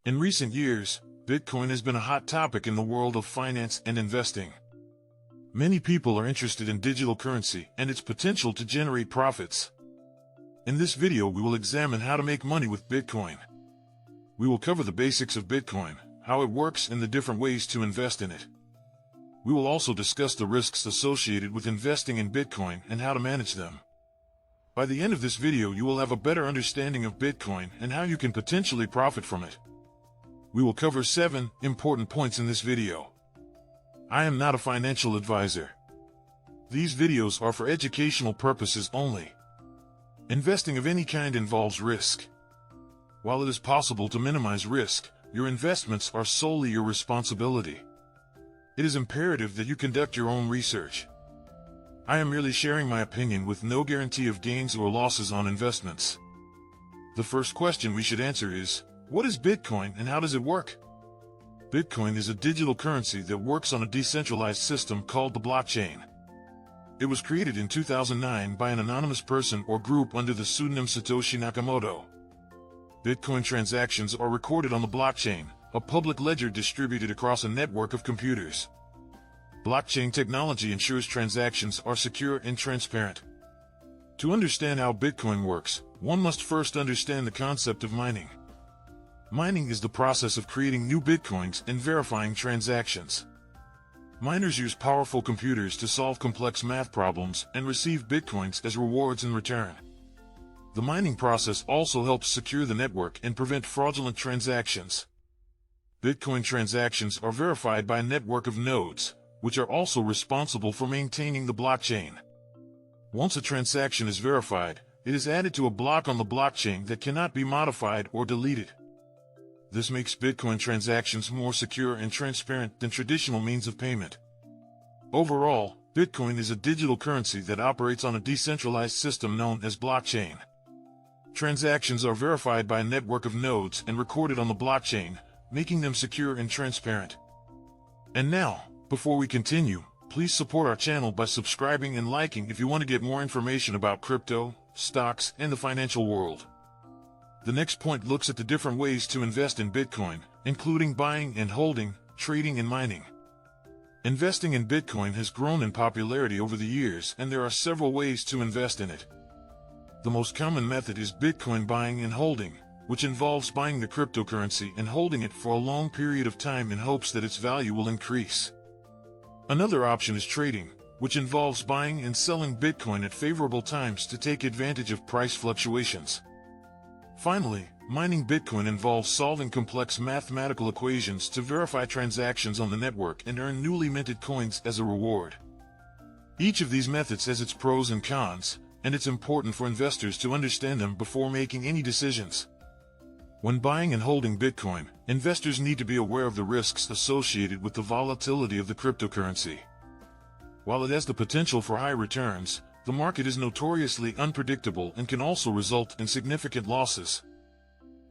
In recent years, Bitcoin has been a hot topic in the world of finance and investing. Many people are interested in digital currency and its potential to generate profits. In this video, we will examine how to make money with Bitcoin. We will cover the basics of Bitcoin, how it works, and the different ways to invest in it. We will also discuss the risks associated with investing in Bitcoin and how to manage them. By the end of this video, you will have a better understanding of Bitcoin and how you can potentially profit from it. We will cover 7 important points in this video. I am not a financial advisor. These videos are for educational purposes only. Investing of any kind involves risk. While it is possible to minimize risk, your investments are solely your responsibility. It is imperative that you conduct your own research. I am merely sharing my opinion with no guarantee of gains or losses on investments. The first question we should answer is, what is Bitcoin and how does it work? Bitcoin is a digital currency that works on a decentralized system called the blockchain. It was created in 2009 by an anonymous person or group under the pseudonym Satoshi Nakamoto. Bitcoin transactions are recorded on the blockchain, a public ledger distributed across a network of computers. Blockchain technology ensures transactions are secure and transparent. To understand how Bitcoin works, one must first understand the concept of mining. Mining is the process of creating new Bitcoins and verifying transactions. Miners use powerful computers to solve complex math problems and receive Bitcoins as rewards in return. The mining process also helps secure the network and prevent fraudulent transactions. Bitcoin transactions are verified by a network of nodes, which are also responsible for maintaining the blockchain. Once a transaction is verified, it is added to a block on the blockchain that cannot be modified or deleted. This makes Bitcoin transactions more secure and transparent than traditional means of payment. Overall, Bitcoin is a digital currency that operates on a decentralized system known as blockchain. Transactions are verified by a network of nodes and recorded on the blockchain, making them secure and transparent. And now, before we continue, please support our channel by subscribing and liking if you want to get more information about crypto, stocks, and the financial world. The next point looks at the different ways to invest in Bitcoin, including buying and holding, trading and mining. Investing in Bitcoin has grown in popularity over the years, and there are several ways to invest in it. The most common method is Bitcoin buying and holding, which involves buying the cryptocurrency and holding it for a long period of time in hopes that its value will increase. Another option is trading, which involves buying and selling Bitcoin at favorable times to take advantage of price fluctuations. Finally, mining Bitcoin involves solving complex mathematical equations to verify transactions on the network and earn newly minted coins as a reward. Each of these methods has its pros and cons, and it's important for investors to understand them before making any decisions. When buying and holding Bitcoin, investors need to be aware of the risks associated with the volatility of the cryptocurrency. While it has the potential for high returns, the market is notoriously unpredictable and can also result in significant losses.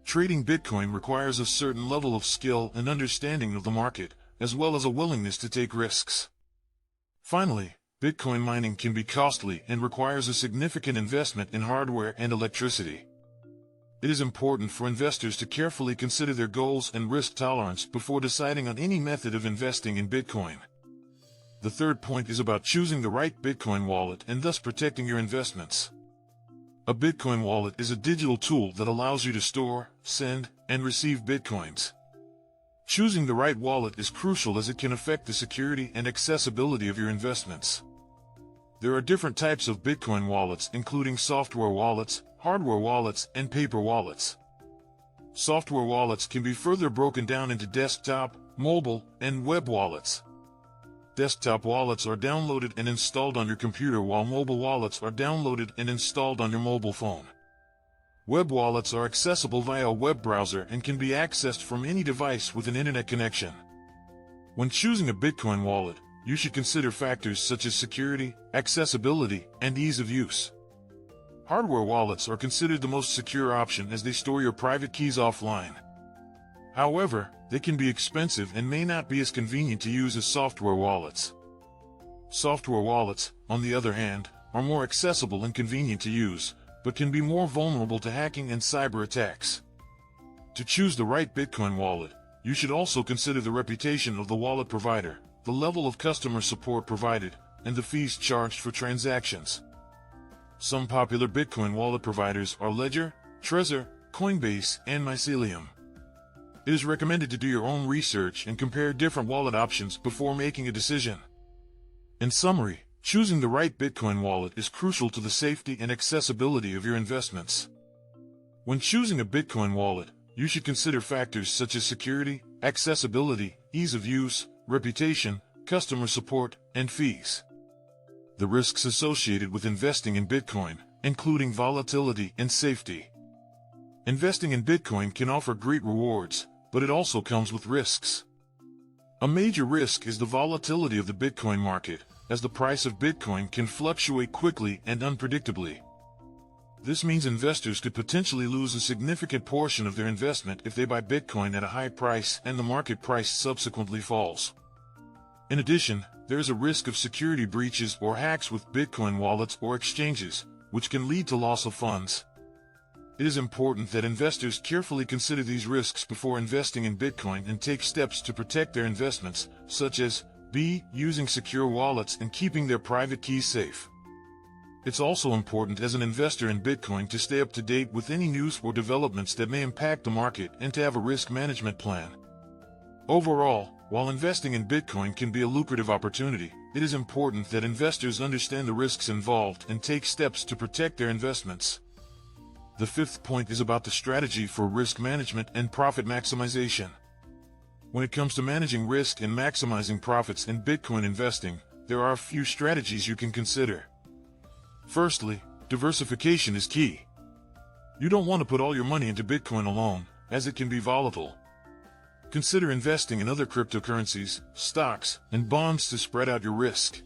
Trading Bitcoin requires a certain level of skill and understanding of the market, as well as a willingness to take risks. Finally, Bitcoin mining can be costly and requires a significant investment in hardware and electricity. It is important for investors to carefully consider their goals and risk tolerance before deciding on any method of investing in Bitcoin. The third point is about choosing the right Bitcoin wallet and thus protecting your investments. A Bitcoin wallet is a digital tool that allows you to store, send, and receive Bitcoins. Choosing the right wallet is crucial as it can affect the security and accessibility of your investments. There are different types of Bitcoin wallets, including software wallets, hardware wallets, and paper wallets. Software wallets can be further broken down into desktop, mobile, and web wallets. Desktop wallets are downloaded and installed on your computer, while mobile wallets are downloaded and installed on your mobile phone. Web wallets are accessible via a web browser and can be accessed from any device with an internet connection. When choosing a Bitcoin wallet, you should consider factors such as security, accessibility, and ease of use. Hardware wallets are considered the most secure option as they store your private keys offline. However, they can be expensive and may not be as convenient to use as software wallets. Software wallets, on the other hand, are more accessible and convenient to use, but can be more vulnerable to hacking and cyber attacks. To choose the right Bitcoin wallet, you should also consider the reputation of the wallet provider, the level of customer support provided, and the fees charged for transactions. Some popular Bitcoin wallet providers are Ledger, Trezor, Coinbase, and Mycelium. It is recommended to do your own research and compare different wallet options before making a decision. In summary, choosing the right Bitcoin wallet is crucial to the safety and accessibility of your investments. When choosing a Bitcoin wallet, you should consider factors such as security, accessibility, ease of use, reputation, customer support, and fees. The risks associated with investing in Bitcoin, including volatility and safety. Investing in Bitcoin can offer great rewards, but it also comes with risks. A major risk is the volatility of the Bitcoin market, as the price of Bitcoin can fluctuate quickly and unpredictably. This means investors could potentially lose a significant portion of their investment if they buy Bitcoin at a high price and the market price subsequently falls. In addition, there is a risk of security breaches or hacks with Bitcoin wallets or exchanges, which can lead to loss of funds. It is important that investors carefully consider these risks before investing in Bitcoin and take steps to protect their investments, such as b. Using secure wallets and keeping their private keys safe. It's also important as an investor in Bitcoin to stay up to date with any news or developments that may impact the market and to have a risk management plan. Overall, while investing in Bitcoin can be a lucrative opportunity, it is important that investors understand the risks involved and take steps to protect their investments. The fifth point is about the strategy for risk management and profit maximization. When it comes to managing risk and maximizing profits in Bitcoin investing, there are a few strategies you can consider. Firstly, diversification is key. You don't want to put all your money into Bitcoin alone, as it can be volatile. Consider investing in other cryptocurrencies, stocks, and bonds to spread out your risk.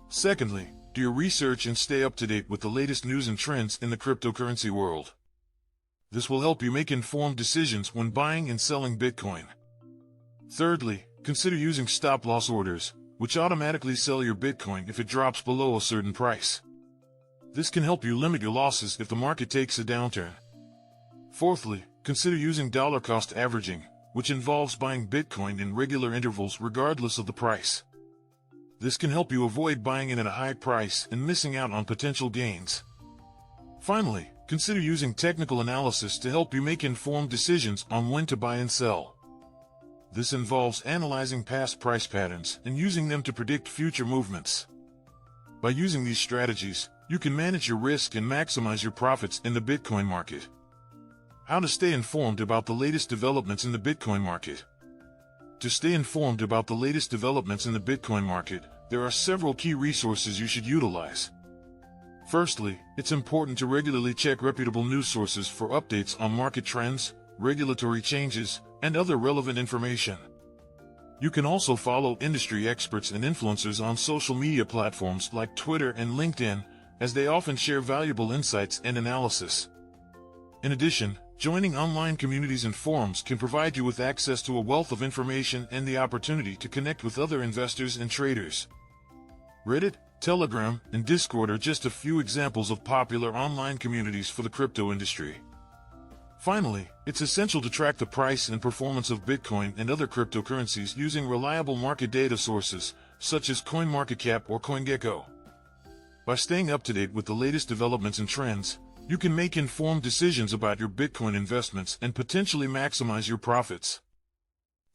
Secondly, do your research and stay up to date with the latest news and trends in the cryptocurrency world. This will help you make informed decisions when buying and selling Bitcoin. Thirdly, consider using stop-loss orders, which automatically sell your Bitcoin if it drops below a certain price. This can help you limit your losses if the market takes a downturn. Fourthly, consider using dollar-cost averaging, which involves buying Bitcoin in regular intervals regardless of the price. This can help you avoid buying in at a high price and missing out on potential gains. Finally, consider using technical analysis to help you make informed decisions on when to buy and sell. This involves analyzing past price patterns and using them to predict future movements. By using these strategies, you can manage your risk and maximize your profits in the Bitcoin market. How to stay informed about the latest developments in the Bitcoin market. To stay informed about the latest developments in the Bitcoin market, there are several key resources you should utilize. Firstly, it's important to regularly check reputable news sources for updates on market trends, regulatory changes, and other relevant information. You can also follow industry experts and influencers on social media platforms like Twitter and LinkedIn, as they often share valuable insights and analysis. In addition, joining online communities and forums can provide you with access to a wealth of information and the opportunity to connect with other investors and traders. Reddit, Telegram, and Discord are just a few examples of popular online communities for the crypto industry. Finally, it's essential to track the price and performance of Bitcoin and other cryptocurrencies using reliable market data sources, such as CoinMarketCap or CoinGecko. By staying up to date with the latest developments and trends, you can make informed decisions about your Bitcoin investments and potentially maximize your profits.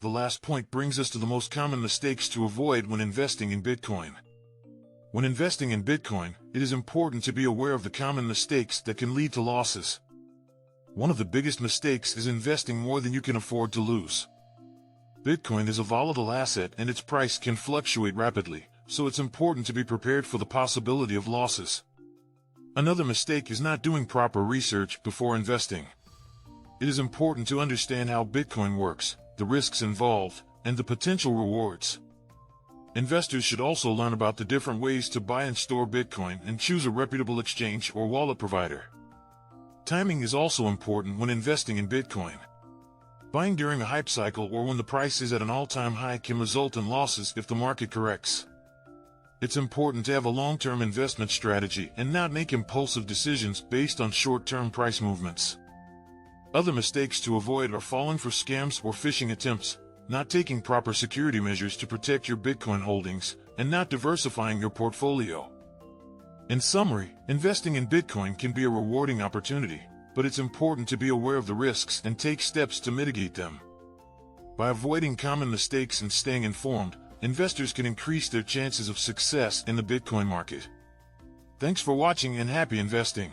The last point brings us to the most common mistakes to avoid when investing in Bitcoin. When investing in Bitcoin, it is important to be aware of the common mistakes that can lead to losses. One of the biggest mistakes is investing more than you can afford to lose. Bitcoin is a volatile asset and its price can fluctuate rapidly, so it's important to be prepared for the possibility of losses. Another mistake is not doing proper research before investing. It is important to understand how Bitcoin works, the risks involved, and the potential rewards. Investors should also learn about the different ways to buy and store Bitcoin and choose a reputable exchange or wallet provider. Timing is also important when investing in Bitcoin. Buying during a hype cycle or when the price is at an all-time high can result in losses if the market corrects. It's important to have a long-term investment strategy and not make impulsive decisions based on short-term price movements. Other mistakes to avoid are falling for scams or phishing attempts, not taking proper security measures to protect your Bitcoin holdings, and not diversifying your portfolio. In summary, investing in Bitcoin can be a rewarding opportunity, but it's important to be aware of the risks and take steps to mitigate them. By avoiding common mistakes and staying informed, investors can increase their chances of success in the Bitcoin market. Thanks for watching and happy investing.